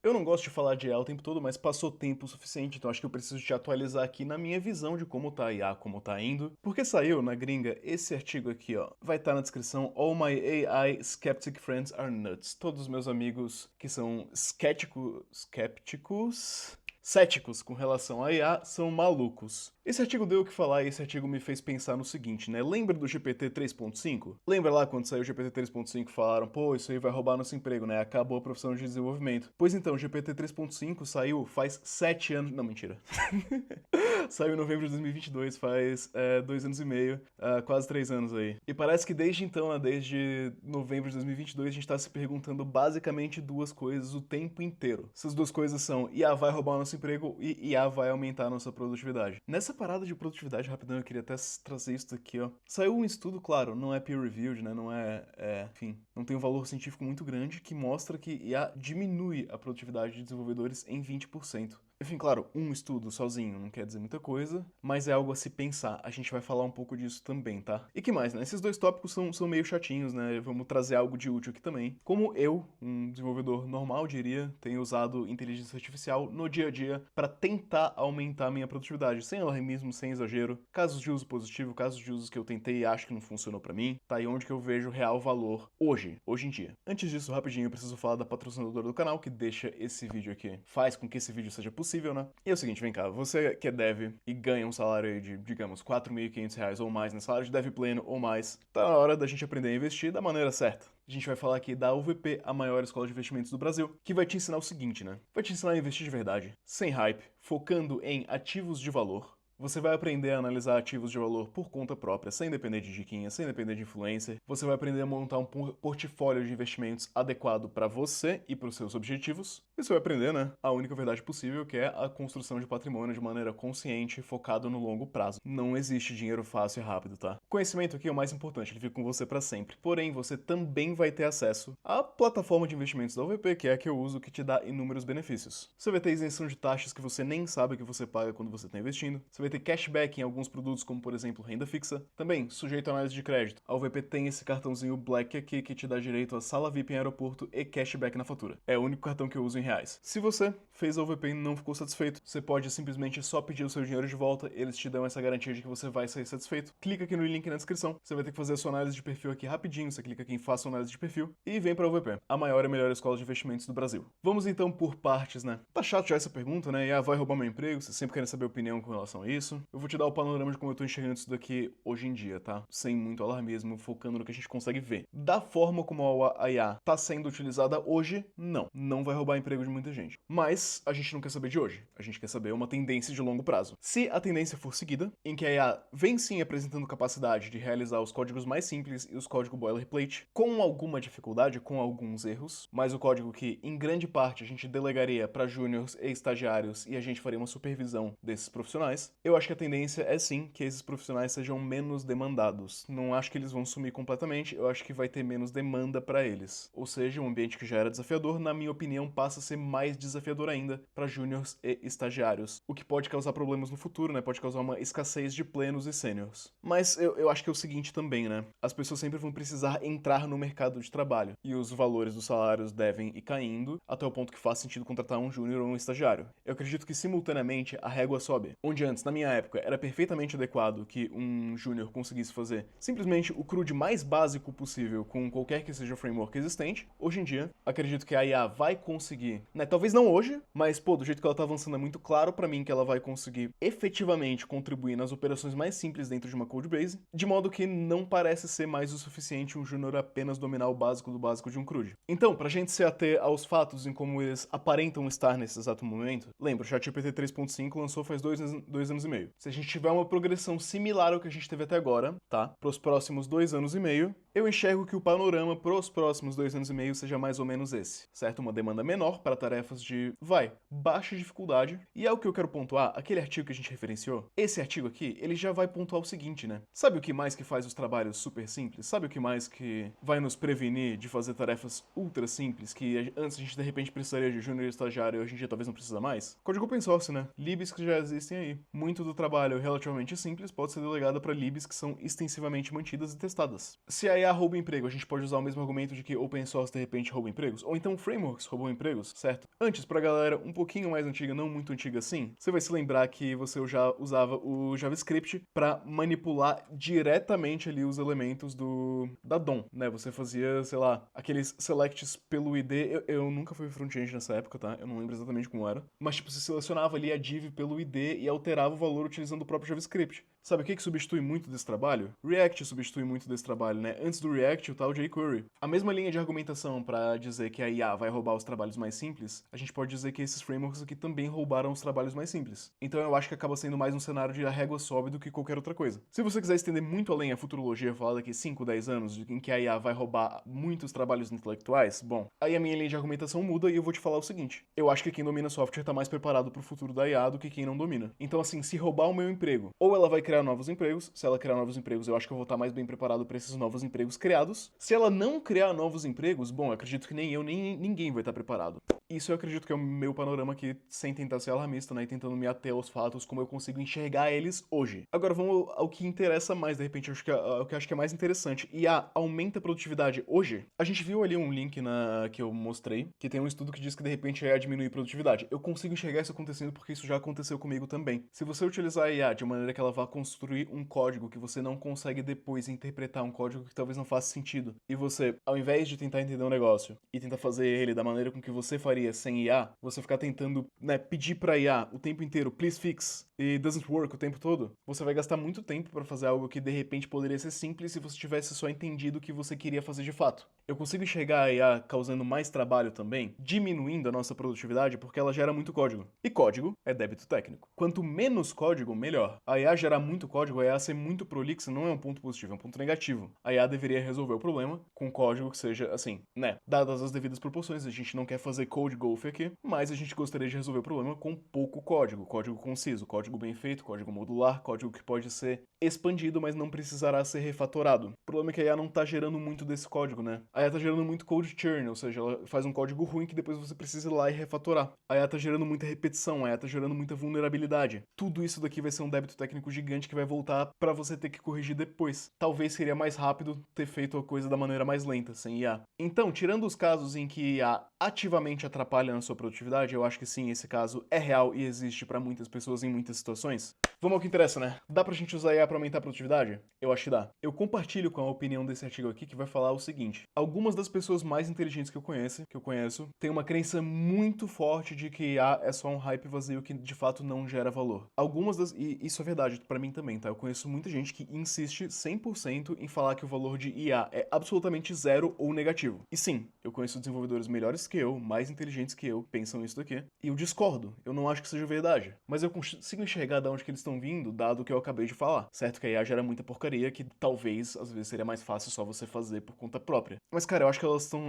Eu não gosto de falar de IA o tempo todo, mas passou tempo o suficiente, então acho que eu preciso te atualizar aqui na minha visão de como tá a IA, como tá indo. Porque saiu na gringa esse artigo aqui, ó. Vai estar na descrição: All my AI skeptic friends are nuts. Todos os meus amigos que são céticos com relação a IA são malucos. Esse artigo deu o que falar e esse artigo me fez pensar no seguinte, né? Lembra do GPT 3.5? Lembra lá quando saiu o GPT 3.5 falaram, pô, isso aí vai roubar nosso emprego, né? Acabou a profissão de desenvolvimento. Pois então, o GPT 3.5 saiu faz 7 anos... Não, mentira. Saiu em novembro de 2022, faz 2 anos e meio, quase 3 anos aí. E parece que desde então, né, desde novembro de 2022, a gente tá se perguntando basicamente duas coisas o tempo inteiro. Essas duas coisas são: IA vai roubar o nosso emprego e IA vai aumentar a nossa produtividade. Nessa parada de produtividade, rapidão, eu queria até trazer isso aqui, ó. Saiu um estudo, claro, não é peer-reviewed, né, não enfim, não tem um valor científico muito grande, que mostra que IA diminui a produtividade de desenvolvedores em 20%. Enfim, claro, um estudo sozinho não quer dizer muita coisa, mas é algo a se pensar. A gente vai falar um pouco disso também, tá? E que mais, né? Esses dois tópicos são meio chatinhos, né? Vamos trazer algo de útil aqui também. Como eu, um desenvolvedor normal, diria, tenho usado inteligência artificial no dia a dia para tentar aumentar a minha produtividade, sem alarmismo, sem exagero. Casos de uso positivo, casos de uso que eu tentei e acho que não funcionou para mim, tá aí onde que eu vejo real valor hoje em dia. Antes disso, rapidinho, eu preciso falar da patrocinadora do canal, que deixa esse vídeo aqui, faz com que esse vídeo seja possível, né? E é o seguinte, vem cá, você que é dev e ganha um salário aí de, digamos, R$ 4.500 ou mais, né? Salário de dev pleno ou mais, tá na hora da gente aprender a investir da maneira certa. A gente vai falar aqui da UVP, a maior escola de investimentos do Brasil, que vai te ensinar o seguinte, né? Vai te ensinar a investir de verdade, sem hype, focando em ativos de valor. Você vai aprender a analisar ativos de valor por conta própria, sem depender de diquinha, sem depender de influencer. Você vai aprender a montar um portfólio de investimentos adequado para você e para os seus objetivos. E você vai aprender, né, a única verdade possível, que é a construção de patrimônio de maneira consciente e focado no longo prazo. Não existe dinheiro fácil e rápido, tá? O conhecimento aqui é o mais importante, ele fica com você para sempre. Porém, você também vai ter acesso à plataforma de investimentos da UVP, que é a que eu uso, que te dá inúmeros benefícios. Você vai ter isenção de taxas que você nem sabe que você paga quando você está investindo. Você vai ter cashback em alguns produtos, como por exemplo renda fixa. Também, sujeito a análise de crédito. A UVP tem esse cartãozinho Black aqui que te dá direito a sala VIP em aeroporto e cashback na fatura. É o único cartão que eu uso em reais. Se você fez a UVP e não ficou satisfeito, você pode simplesmente só pedir o seu dinheiro de volta, eles te dão essa garantia de que você vai sair satisfeito. Clica aqui no link na descrição, você vai ter que fazer a sua análise de perfil aqui rapidinho, você clica aqui em faça análise de perfil e vem pra UVP, a maior e melhor escola de investimentos do Brasil. Vamos então por partes, né? Tá chato já essa pergunta, né? E vai roubar meu emprego? Você sempre quer saber a opinião com relação a isso. Eu vou te dar o panorama de como eu tô enxergando isso daqui hoje em dia, tá? Sem muito alarmismo, focando no que a gente consegue ver. Da forma como a IA tá sendo utilizada hoje, não. Não vai roubar emprego de muita gente. Mas a gente não quer saber de hoje. A gente quer saber uma tendência de longo prazo. Se a tendência for seguida, em que a IA vem sim apresentando capacidade de realizar os códigos mais simples e os códigos boilerplate, com alguma dificuldade, com alguns erros, mas o código que, em grande parte, a gente delegaria para júniors e estagiários e a gente faria uma supervisão desses profissionais, eu acho que a tendência é sim que esses profissionais sejam menos demandados. Não acho que eles vão sumir completamente, eu acho que vai ter menos demanda para eles. Ou seja, um ambiente que já era desafiador, na minha opinião, passa a ser mais desafiador ainda para júniors e estagiários, o que pode causar problemas no futuro, né? Pode causar uma escassez de plenos e sêniors. Mas eu acho que é o seguinte também, né? As pessoas sempre vão precisar entrar no mercado de trabalho, e os valores dos salários devem ir caindo até o ponto que faz sentido contratar um júnior ou um estagiário. Eu acredito que simultaneamente a régua sobe, onde antes, na minha época, era perfeitamente adequado que um júnior conseguisse fazer simplesmente o CRUD mais básico possível com qualquer que seja o framework existente. Hoje em dia, acredito que a IA vai conseguir, né, talvez não hoje, mas pô, do jeito que ela tá avançando é muito claro pra mim que ela vai conseguir efetivamente contribuir nas operações mais simples dentro de uma codebase, de modo que não parece ser mais o suficiente um júnior apenas dominar o básico do básico de um CRUD. Então, pra gente se ater aos fatos em como eles aparentam estar nesse exato momento, lembra, o ChatGPT 3.5 lançou faz 2 anos e meio. Se a gente tiver uma progressão similar ao que a gente teve até agora, tá? Pros próximos 2 anos e meio, eu enxergo que o panorama pros próximos 2 anos e meio seja mais ou menos esse, certo? Uma demanda menor para tarefas de, baixa dificuldade. E é o que eu quero pontuar, aquele artigo que a gente referenciou, esse artigo aqui, ele já vai pontuar o seguinte, né? Sabe o que mais que faz os trabalhos super simples? Sabe o que mais que vai nos prevenir de fazer tarefas ultra simples, que antes a gente de repente precisaria de júnior e estagiário e hoje em dia talvez não precisa mais? Código open source, né? Libs que já existem aí. Muito do trabalho relativamente simples pode ser delegado para libs que são extensivamente mantidas e testadas. Se a IA rouba emprego, a gente pode usar o mesmo argumento de que open source de repente rouba empregos, ou então frameworks roubam empregos, certo? Antes, pra galera um pouquinho mais antiga, não muito antiga assim, você vai se lembrar que você já usava o JavaScript pra manipular diretamente ali os elementos da DOM, né? Você fazia, sei lá, aqueles selects pelo ID, eu nunca fui front-end nessa época, tá? Eu não lembro exatamente como era, mas tipo, você selecionava ali a div pelo ID e alterava o valor utilizando o próprio JavaScript. Sabe o que substitui muito desse trabalho? React substitui muito desse trabalho, né? Antes do React, o tal jQuery. A mesma linha de argumentação para dizer que a IA vai roubar os trabalhos mais simples, a gente pode dizer que esses frameworks aqui também roubaram os trabalhos mais simples. Então eu acho que acaba sendo mais um cenário de a régua sobe do que qualquer outra coisa. Se você quiser estender muito além a futurologia, falar daqui 5, 10 anos, em que a IA vai roubar muitos trabalhos intelectuais, bom, aí a minha linha de argumentação muda e eu vou te falar o seguinte. Eu acho que quem domina software tá mais preparado pro futuro da IA do que quem não domina. Então assim, se roubar o meu emprego, ou ela vai criar novos empregos, se ela criar novos empregos, eu acho que eu vou estar mais bem preparado para esses novos empregos criados. Se ela não criar novos empregos, bom, eu acredito que nem eu, nem ninguém vai estar preparado. Isso eu acredito que é o meu panorama aqui, sem tentar ser alarmista, né, e tentando me ater aos fatos como eu consigo enxergar eles hoje. Agora vamos ao que interessa mais, de repente, o que eu acho que é mais interessante. IA aumenta a produtividade hoje? A gente viu ali um link que eu mostrei, que tem um estudo que diz que de repente a IA diminui a produtividade. Eu consigo enxergar isso acontecendo porque isso já aconteceu comigo também. Se você utilizar a IA de maneira que ela vá construir um código que você não consegue depois interpretar, um código que talvez não faça sentido, e você, ao invés de tentar entender um negócio e tentar fazer ele da maneira com que você faria sem IA, você ficar tentando, né, pedir pra IA o tempo inteiro, please fix, e doesn't work o tempo todo, você vai gastar muito tempo pra fazer algo que de repente poderia ser simples se você tivesse só entendido o que você queria fazer de fato. Eu consigo enxergar a IA causando mais trabalho também, diminuindo a nossa produtividade porque ela gera muito código. E código é débito técnico. Quanto menos código, melhor. A IA gerar muito código, a IA ser muito prolixa não é um ponto positivo, é um ponto negativo. A IA deveria resolver o problema com código que seja assim, né, dadas as devidas proporções, a gente não quer fazer code golf aqui, mas a gente gostaria de resolver o problema com pouco código, código conciso, código bem feito, código modular, código que pode ser expandido, mas não precisará ser refatorado. O problema é que a IA não tá gerando muito desse código, né? A IA tá gerando muito code churn, ou seja, ela faz um código ruim que depois você precisa ir lá e refatorar. A IA tá gerando muita repetição, a IA tá gerando muita vulnerabilidade. Tudo isso daqui vai ser um débito técnico gigante que vai voltar pra você ter que corrigir depois. Talvez seria mais rápido ter feito a coisa da maneira mais lenta, sem IA. Então, tirando os casos em que IA ativamente atrapalha na sua produtividade, eu acho que sim, esse caso é real e existe pra muitas pessoas em muitas situações. Vamos ao que interessa, né? Dá pra gente usar IA pra aumentar a produtividade? Eu acho que dá. Eu compartilho com a opinião desse artigo aqui que vai falar o seguinte: algumas das pessoas mais inteligentes que eu conheço, têm uma crença muito forte de que IA é só um hype vazio que de fato não gera valor. E isso é verdade pra mim também, tá? Eu conheço muita gente que insiste 100% em falar que o valor de IA é absolutamente zero ou negativo. E sim, eu conheço desenvolvedores melhores que eu, mais inteligentes que eu, pensam isso daqui. E eu discordo, eu não acho que seja verdade. Mas eu consigo enxergar de onde que eles estão vindo, dado o que eu acabei de falar. Certo que a IA gera muita porcaria que talvez, às vezes, seria mais fácil só você fazer por conta própria. Mas, cara, eu acho que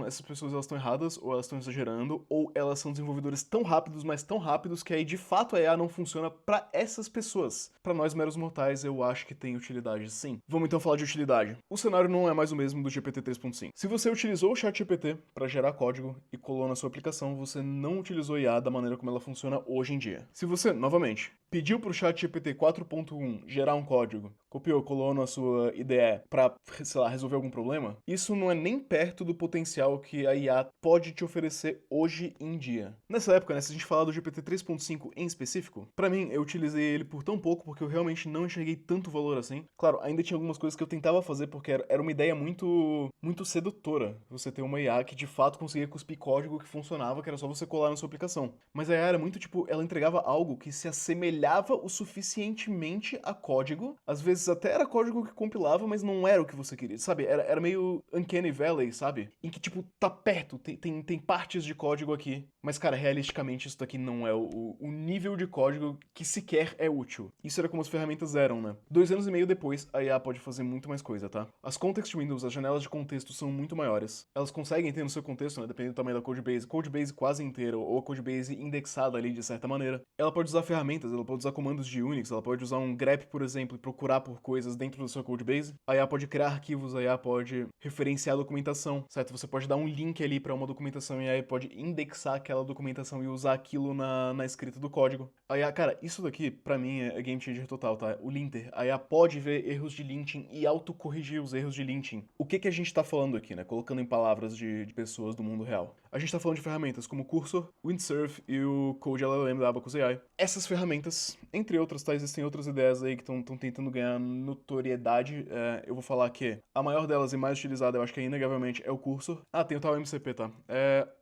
essas pessoas elas estão erradas, ou elas estão exagerando, ou elas são desenvolvedores tão rápidos, mas tão rápidos, que aí de fato a IA não funciona pra essas pessoas. Pra nós meros mortais, eu acho que tem utilidade sim. Vamos então falar de utilidade. O cenário não é mais o mesmo do GPT 3.5. Se você utilizou o ChatGPT para gerar código e colou na sua aplicação, você não utilizou IA da maneira como ela funciona hoje em dia. Se você, novamente, pediu pro ChatGPT 4.1 gerar um código, copiou, colou na sua IDE pra, sei lá, resolver algum problema, isso não é nem perto do potencial que a IA pode te oferecer hoje em dia. Nessa época, né, se a gente falar do GPT 3.5 em específico, pra mim, eu utilizei ele por tão pouco porque eu realmente não enxerguei tanto valor assim. Claro, ainda tinha algumas coisas que eu tentava fazer porque era uma ideia muito sedutora, você ter uma IA que de fato conseguia cuspir código que funcionava, que era só você colar na sua aplicação. Mas a IA era muito tipo, ela entregava algo que se assemelhava o suficientemente a código, às vezes até era código que compilava, mas não era o que você queria, sabe? Era meio Uncanny Valley, sabe? Em que, tipo, tá perto, tem partes de código aqui, mas, cara, realisticamente isso daqui não é o nível de código que sequer é útil. Isso era como as ferramentas eram, né? 2 anos e meio depois, a IA pode fazer muito mais coisa, tá? As context windows, as janelas de contexto são muito maiores. Elas conseguem ter no seu contexto, né? Dependendo do tamanho da codebase quase inteira, ou a codebase indexada ali de certa maneira. Ela pode usar ferramentas, ela pode usar comandos de Unix, ela pode usar um grep, por exemplo, e procurar por por coisas dentro do seu codebase. A IA pode criar arquivos, a IA pode referenciar a documentação, certo? Você pode dar um link ali para uma documentação e a IA pode indexar aquela documentação e usar aquilo na escrita do código. A IA, cara, isso daqui, pra mim, é game changer total, tá? O linter. A IA pode ver erros de linting e autocorrigir os erros de linting. O que a gente tá falando aqui, né? Colocando em palavras de pessoas do mundo real. A gente tá falando de ferramentas como o Cursor, o Windsurf e o Code LLM da Abacus AI. Essas ferramentas, entre outras, tá? Existem outras ideias aí que estão tentando ganhar notoriedade. Eu vou falar que a maior delas e mais utilizada, eu acho que inegavelmente, é o Cursor. Ah, tem o tal MCP, tá?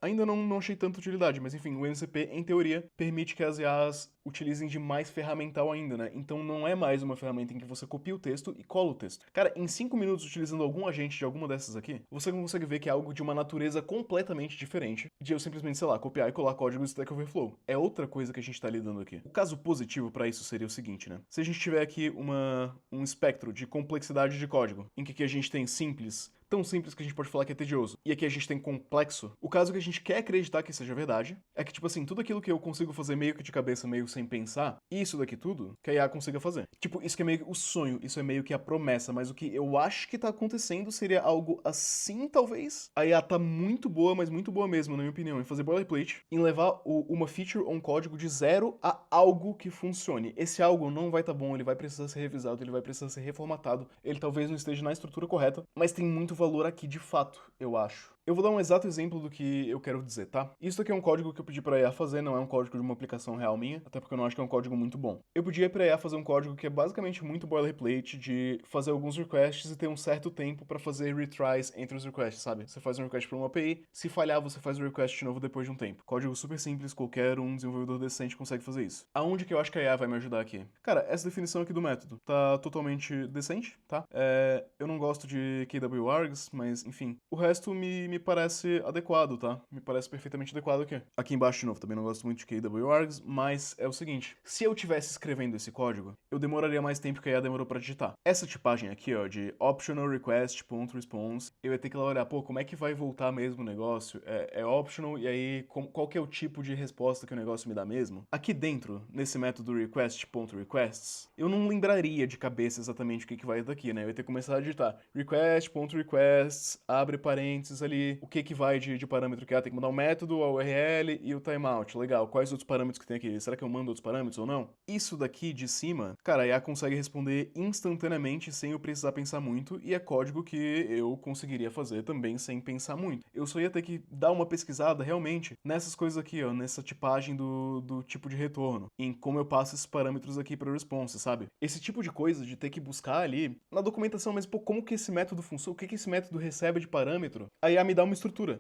Ainda não achei tanta utilidade, mas enfim, o MCP, em teoria, permite que as IAs utilizem de mais ferramental ainda, né? Então não é mais uma ferramenta em que você copia o texto e cola o texto. Cara, em 5 minutos utilizando algum agente de alguma dessas aqui, você consegue ver que é algo de uma natureza completamente diferente de eu simplesmente, sei lá, copiar e colar código do Stack Overflow. É outra coisa que a gente tá lidando aqui. O caso positivo pra isso seria o seguinte, né? Se a gente tiver aqui um espectro de complexidade de código, em que a gente tem simples, tão simples que a gente pode falar que é tedioso, e aqui a gente tem complexo, o caso que a gente quer acreditar que seja verdade é que, tipo assim, tudo aquilo que eu consigo fazer meio que de cabeça, meio sem pensar, isso daqui tudo, que a IA consiga fazer. Tipo, isso que é meio que o sonho, isso é meio que a promessa, mas o que eu acho que tá acontecendo seria algo assim, talvez. A IA tá muito boa, mas muito boa mesmo, na minha opinião, em fazer boilerplate, em levar uma feature ou um código de zero a algo que funcione. Esse algo não vai tá bom, ele vai precisar ser revisado, ele vai precisar ser reformatado, ele talvez não esteja na estrutura correta, mas tem muito valor aqui de fato, eu acho. Eu vou dar um exato exemplo do que eu quero dizer, tá? Isso aqui é um código que eu pedi pra IA fazer, não é um código de uma aplicação real minha, até porque eu não acho que é um código muito bom. Eu pedi pra IA fazer um código que é basicamente muito boilerplate, de fazer alguns requests e ter um certo tempo pra fazer retries entre os requests, sabe? Você faz um request pra uma API, se falhar você faz o request de novo depois de um tempo. Código super simples, qualquer um desenvolvedor decente consegue fazer isso. Aonde que eu acho que a IA vai me ajudar aqui? Cara, essa definição aqui do método tá totalmente decente, tá? Eu não gosto de KW-args, mas enfim. O resto me parece adequado, tá? Me parece perfeitamente adequado aqui. Aqui embaixo, de novo, também não gosto muito de KW-args, mas é o seguinte. Se eu tivesse escrevendo esse código, eu demoraria mais tempo que a IA demorou pra digitar. Essa tipagem aqui, ó, de optional request.response, eu ia ter que lá olhar, pô, como é que vai voltar mesmo o negócio? É optional, e aí, qual que é o tipo de resposta que o negócio me dá mesmo? Aqui dentro, nesse método request.requests, eu não lembraria de cabeça exatamente o que vai daqui, né? Eu ia ter que começar a digitar request.requests, abre parênteses ali, o que vai de parâmetro que tem que mudar o método, a URL e o timeout. Legal, quais outros parâmetros que tem aqui? Será que eu mando outros parâmetros ou não? Isso daqui de cima, cara, a IA consegue responder instantaneamente sem eu precisar pensar muito, e é código que eu conseguiria fazer também sem pensar muito. Eu só ia ter que dar uma pesquisada realmente nessas coisas aqui, ó, nessa tipagem do tipo de retorno, em como eu passo esses parâmetros aqui para response, sabe? Esse tipo de coisa de ter que buscar ali na documentação, mas pô, como que esse método funciona? O que esse método recebe de parâmetro? A IA me dá uma estrutura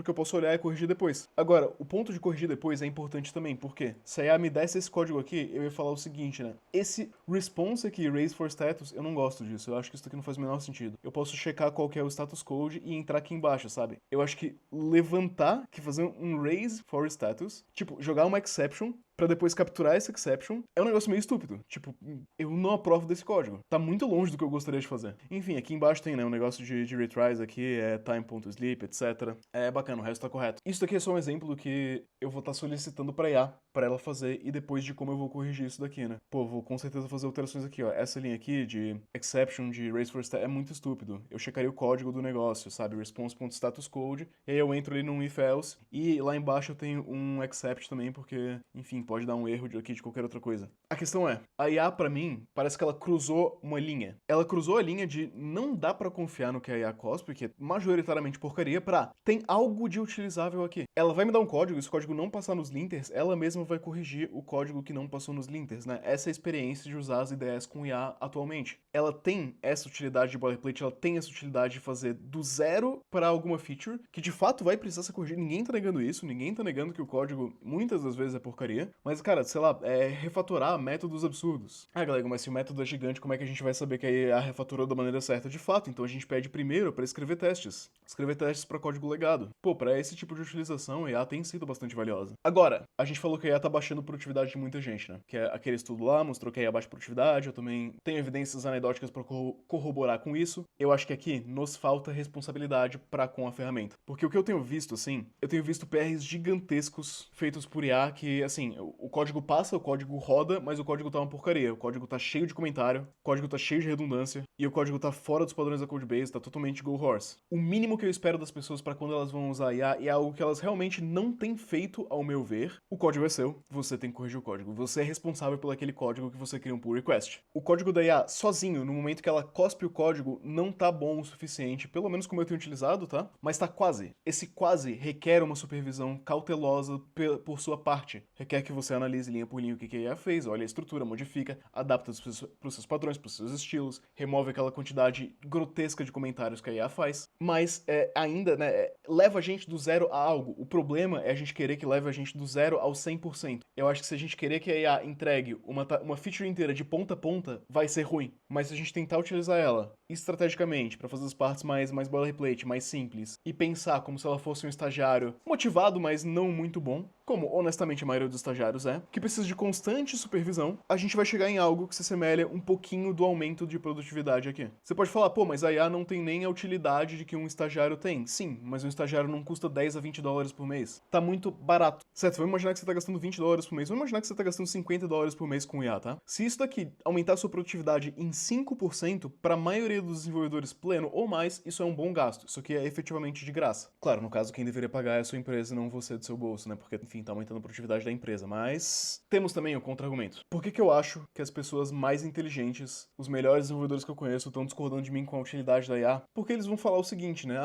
que eu posso olhar e corrigir depois. Agora, o ponto de corrigir depois é importante também, porque se a IA me desse esse código aqui, eu ia falar o seguinte, né? Esse response aqui, raise for status, eu não gosto disso. Eu acho que isso aqui não faz o menor sentido. Eu posso checar qual que é o status code e entrar aqui embaixo, sabe? Eu acho que levantar, que fazer um raise for status, tipo, jogar uma exception pra depois capturar essa exception, é um negócio meio estúpido. Tipo, eu não aprovo desse código. Tá muito longe do que eu gostaria de fazer. Enfim, aqui embaixo tem, né, um negócio de retries aqui, time.sleep, etc. É bacana, o resto tá correto. Isso daqui é só um exemplo do que eu vou estar solicitando pra IA, pra ela fazer, e depois de como eu vou corrigir isso daqui, né? Pô, vou com certeza fazer alterações aqui, ó. Essa linha aqui de exception, de raise for status, é muito estúpido. Eu checaria o código do negócio, sabe? Response.statuscode, e aí eu entro ali num if-else, e lá embaixo eu tenho um except também, porque, enfim, pode dar um erro aqui de qualquer outra coisa. A questão é, a IA pra mim, parece que ela cruzou uma linha. Ela cruzou a linha de não dá pra confiar no que a IA cospe, que é majoritariamente porcaria, pra tem algo de utilizável aqui. Ela vai me dar um código, e se o código não passar nos linters, ela mesma vai corrigir o código que não passou nos linters, né? Essa é a experiência de usar as ideias com IA atualmente. Ela tem essa utilidade de boilerplate, ela tem essa utilidade de fazer do zero para alguma feature, que de fato vai precisar ser corrigida. Ninguém tá negando isso, ninguém tá negando que o código muitas das vezes é porcaria, mas, cara, sei lá, refatorar métodos absurdos. Ah, galera, mas se o método é gigante, como é que a gente vai saber que a IA refatorou da maneira certa? De fato, então a gente pede primeiro para escrever testes. Escrever testes para código legado. Pô, para esse tipo de utilização, a IA tem sido bastante valiosa. Agora, a gente falou que a IA tá baixando a produtividade de muita gente, né? Que é aquele estudo lá mostrou que a IA baixa a produtividade, eu também tenho evidências anedóticas para corroborar com isso. Eu acho que aqui nos falta responsabilidade para com a ferramenta. Porque o que eu tenho visto, assim, eu tenho visto PRs gigantescos feitos por IA que, assim, o código passa, o código roda, mas o código tá uma porcaria. O código tá cheio de comentário, o código tá cheio de redundância, e o código tá fora dos padrões da codebase, tá totalmente go horse. O mínimo que eu espero das pessoas para quando elas vão usar IA é algo que elas realmente não têm feito, ao meu ver. O código é seu, você tem que corrigir o código. Você é responsável por aquele código que você cria um pull request. O código da IA, sozinho, no momento que ela cospe o código, não tá bom o suficiente, pelo menos como eu tenho utilizado, tá? Mas tá quase. Esse quase requer uma supervisão cautelosa por sua parte. Requer que você analise linha por linha o que a IA fez, olha a estrutura, modifica, adapta pros seus padrões, pros seus estilos, remove aquela quantidade grotesca de comentários que a IA faz. Mas ainda, né, leva a gente do zero a algo. O problema é a gente querer que leve a gente do zero ao 100%. Eu acho que se a gente querer que a IA entregue uma feature inteira de ponta a ponta, vai ser ruim. Mas se a gente tentar utilizar ela estrategicamente para fazer as partes mais boilerplate, mais simples, e pensar como se ela fosse um estagiário motivado, mas não muito bom, como honestamente a maioria dos estagiários que precisa de constante supervisão, a gente vai chegar em algo que se assemelha um pouquinho do aumento de produtividade aqui. Você pode falar, pô, mas a IA não tem nem a utilidade de que um estagiário tem. Sim, mas um estagiário não custa 10 a 20 dólares por mês. Tá muito barato. Certo, vamos imaginar que você tá gastando 20 dólares por mês, vamos imaginar que você tá gastando 50 dólares por mês com IA, tá? Se isso daqui aumentar a sua produtividade em 5%, para a maioria dos desenvolvedores pleno ou mais, isso é um bom gasto. Isso aqui é efetivamente de graça. Claro, no caso, quem deveria pagar é a sua empresa e não você do seu bolso, né? Porque, enfim, tá aumentando a produtividade da empresa. Mas temos também o contra-argumento. Por que eu acho que as pessoas mais inteligentes, os melhores desenvolvedores que eu conheço, estão discordando de mim com a utilidade da IA? Porque eles vão falar o seguinte, né?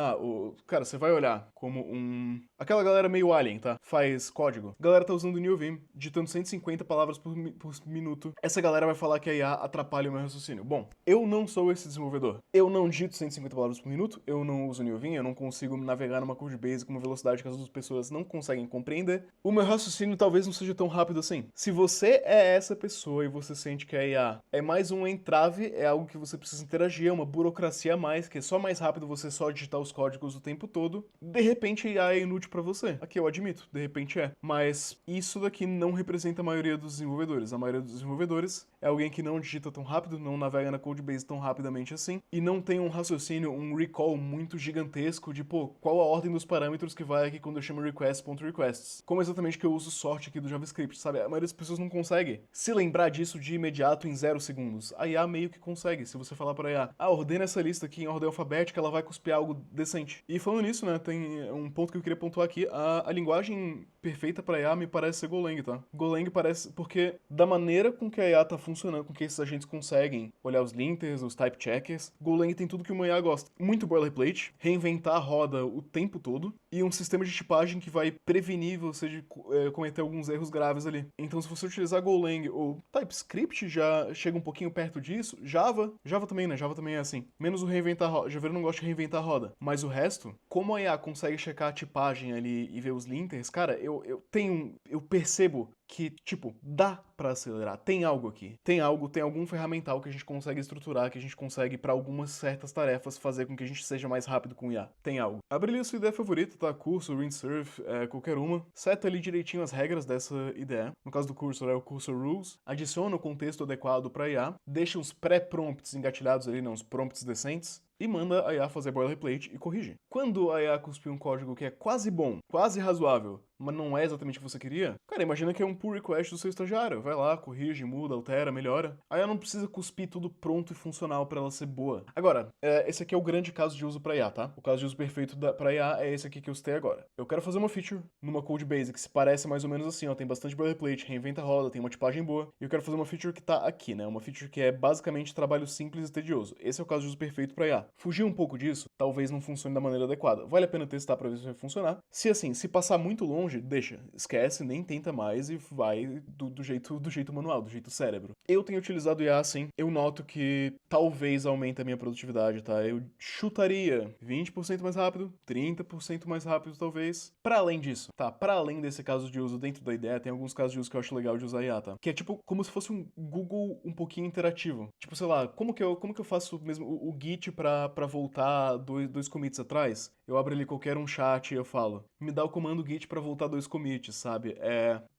Cara, você vai olhar como aquela galera meio alien, tá? Faz código. A galera tá usando o NeoVim, digitando 150 palavras por minuto. Essa galera vai falar que a IA atrapalha o meu raciocínio. Bom, eu não sou esse desenvolvedor. Eu não digito 150 palavras por minuto, eu não uso o NeoVim, eu não consigo navegar numa codebase com uma velocidade que as outras pessoas não conseguem compreender. O meu raciocínio talvez não seja tão rápido assim. Se você é essa pessoa e você sente que a IA é mais um entrave, é algo que você precisa interagir, é uma burocracia a mais, que é só mais rápido você só digitar os códigos o tempo todo, de repente a IA é inútil pra você. Aqui eu admito, de repente é. Mas isso daqui não representa a maioria dos desenvolvedores. A maioria dos desenvolvedores é alguém que não digita tão rápido, não navega na codebase tão rapidamente assim, e não tem um raciocínio, um recall muito gigantesco de, pô, qual a ordem dos parâmetros que vai aqui quando eu chamo request.requests. Como exatamente que eu uso sort aqui do JavaScript, sabe? A maioria das pessoas não consegue se lembrar disso de imediato em 0 segundos. A IA meio que consegue. Se você falar pra IA, ordena essa lista aqui em ordem alfabética, ela vai cuspir algo decente. E falando nisso, né, tem um ponto que eu queria pontuar aqui. A linguagem perfeita pra IA me parece ser Golang, tá? Golang parece... Porque da maneira com que a IA tá funcionando, com que esses agentes conseguem olhar os linters, os type checkers, Golang tem tudo que uma IA gosta. Muito boilerplate, reinventar a roda o tempo todo, e um sistema de tipagem que vai prevenir você de cometer alguns erros graves ali. Então, se você utilizar Golang ou TypeScript, já chega um pouquinho perto disso. Java também, né? Java também é assim. Menos o reinventar a roda. Java não gosta de reinventar a roda. Mas o resto, como a IA consegue checar a tipagem ali e ver os linters, cara, eu percebo que, tipo, dá pra acelerar. Tem algo aqui. Tem algum ferramental que a gente consegue estruturar, que a gente consegue, pra algumas certas tarefas, fazer com que a gente seja mais rápido com IA. Tem algo. Abre ali a sua ideia favorita, tá? Cursor, Windsurf, qualquer uma. Seta ali direitinho as regras dessa ideia. No caso do Cursor, é o Cursor Rules. Adiciona o contexto adequado pra IA. Deixa uns pré-prompts engatilhados ali, né? Uns prompts decentes. E manda a IA fazer boilerplate e corrigir. Quando a IA cuspir um código que é quase bom, quase razoável, mas não é exatamente o que você queria, cara, imagina que é um pull request do seu estagiário. Vai lá, corrige, muda, altera, melhora. A IA não precisa cuspir tudo pronto e funcional pra ela ser boa. Agora, esse aqui é o grande caso de uso pra IA, tá? O caso de uso perfeito pra IA é esse aqui que eu citei agora. Eu quero fazer uma feature numa codebase que se parece mais ou menos assim, ó. Tem bastante boilerplate, reinventa a roda, tem uma tipagem boa. E eu quero fazer uma feature que tá aqui, né? Uma feature que é basicamente trabalho simples e tedioso. Esse é o caso de uso perfeito pra IA. Fugir um pouco disso, talvez não funcione da maneira adequada. Vale a pena testar pra ver se vai funcionar. Se passar muito longe, longe, deixa. Esquece, nem tenta mais e vai do jeito manual, do jeito cérebro. Eu tenho utilizado IA sim. Eu noto que talvez aumente a minha produtividade, tá? Eu chutaria 20% mais rápido, 30% mais rápido talvez. Pra além disso, tá? Pra além desse caso de uso dentro da ideia, tem alguns casos de uso que eu acho legal de usar IA, tá? Que é tipo como se fosse um Google um pouquinho interativo. Tipo, sei lá, como que eu faço mesmo o Git pra voltar dois commits atrás? Eu abro ali qualquer um chat e eu falo, me dá o comando git pra voltar 2 commits, sabe?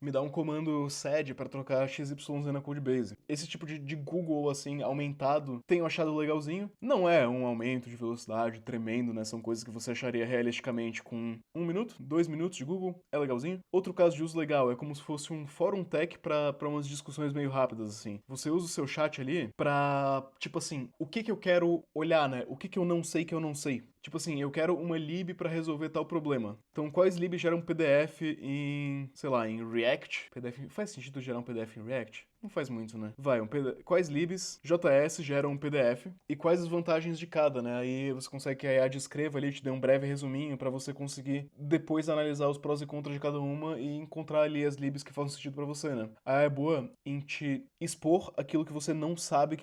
Me dá um comando sed pra trocar XYZ na codebase. Esse tipo de Google, assim, aumentado, tenho achado legalzinho. Não é um aumento de velocidade tremendo, né? São coisas que você acharia realisticamente com 1 minuto, 2 minutos de Google. É legalzinho. Outro caso de uso legal é como se fosse um fórum tech pra umas discussões meio rápidas, assim. Você usa o seu chat ali pra, tipo assim, o que que eu quero olhar, né? O que que eu não sei que eu não sei. Tipo assim, eu quero uma lib pra resolver tal problema. Então, quais libs geram PDF em, sei lá, em React? PDF, faz sentido gerar um PDF em React? Não faz muito, né? Vai, quais libs JS geram um PDF e quais as vantagens de cada, né? Aí você consegue que a IA descreva ali, te dê um breve resuminho pra você conseguir depois analisar os prós e contras de cada uma e encontrar ali as libs que fazem sentido pra você, né? A IA é boa em te expor aquilo que você não sabe,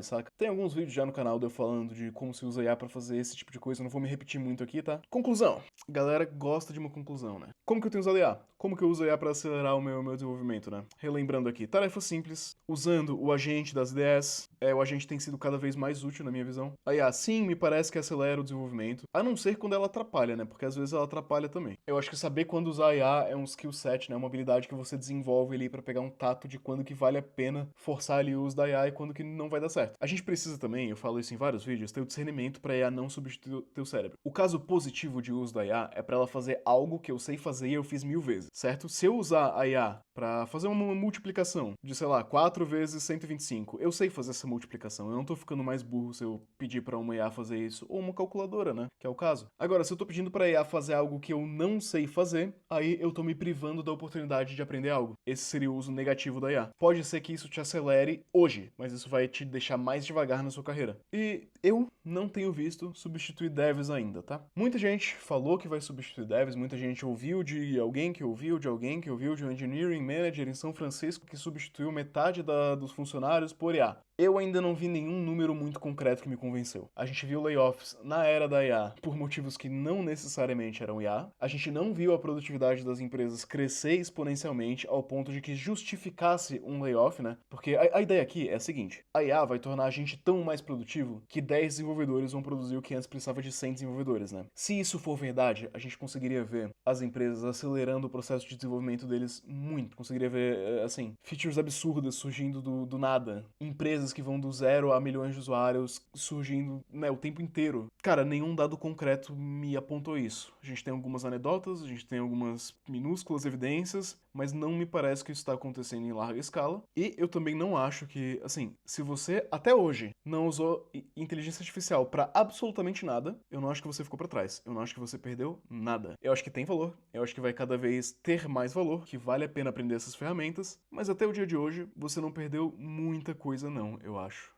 saca? Tem alguns vídeos já no canal de eu falando de como se usa IA pra fazer esse tipo de coisa, eu não vou me repetir muito aqui, tá? Conclusão. A galera gosta de uma conclusão, né? Como que eu tenho usado IA? Como que eu uso a IA pra acelerar o meu desenvolvimento, né? Relembrando aqui, tarefa simples, usando o agente das ideias. O agente tem sido cada vez mais útil na minha visão. A IA, sim, me parece que acelera o desenvolvimento, a não ser quando ela atrapalha, né? Porque às vezes ela atrapalha também. Eu acho que saber quando usar a IA é um skill set, né? Uma habilidade que você desenvolve ali pra pegar um tato de quando que vale a pena forçar ali o uso da IA e quando que não vai dar certo. A gente precisa também, eu falo isso em vários vídeos, ter o discernimento pra IA não substituir o teu cérebro. O caso positivo de uso da IA é pra ela fazer algo que eu sei fazer e eu fiz 1000 vezes, certo? Se eu usar a IA pra fazer uma multiplicação de, sei lá, 4 vezes 125, eu sei fazer essa multiplicação, eu não tô ficando mais burro se eu pedir pra uma IA fazer isso, ou uma calculadora, né, que é o caso. Agora, se eu tô pedindo pra IA fazer algo que eu não sei fazer, aí eu tô me privando da oportunidade de aprender algo. Esse seria o uso negativo da IA. Pode ser que isso te acelere hoje, mas isso vai te deixar mais devagar na sua carreira. E eu não tenho visto substituir devs ainda, tá? Muita gente falou que vai substituir devs, muita gente ouviu de alguém que ouviu de alguém que ouviu de um engineering manager em São Francisco que substituiu metade dos funcionários por IA. Eu ainda não vi nenhum número muito concreto que me convenceu. A gente viu layoffs na era da IA por motivos que não necessariamente eram IA. A gente não viu a produtividade das empresas crescer exponencialmente ao ponto de que justificasse um layoff, né? Porque a ideia aqui é a seguinte: a IA vai tornar a gente tão mais produtivo que 10 desenvolvedores vão produzir o que antes precisava de 100 desenvolvedores, né? Se isso for verdade, a gente conseguiria ver as empresas acelerando o processo de desenvolvimento deles muito. Conseguiria ver, assim, features absurdas surgindo do nada. Empresas que vão do 0 a milhões de usuários surgindo, né, o tempo inteiro. Cara, nenhum dado concreto me apontou isso. A gente tem algumas anedotas, a gente tem algumas minúsculas evidências, mas não me parece que isso está acontecendo em larga escala. E eu também não acho que, assim, se você até hoje não usou inteligência artificial para absolutamente nada, eu não acho que você ficou para trás. Eu não acho que você perdeu nada. Eu acho que tem valor, eu acho que vai cada vez ter mais valor, que vale a pena aprender essas ferramentas, mas até o dia de hoje você não perdeu muita coisa não, eu acho.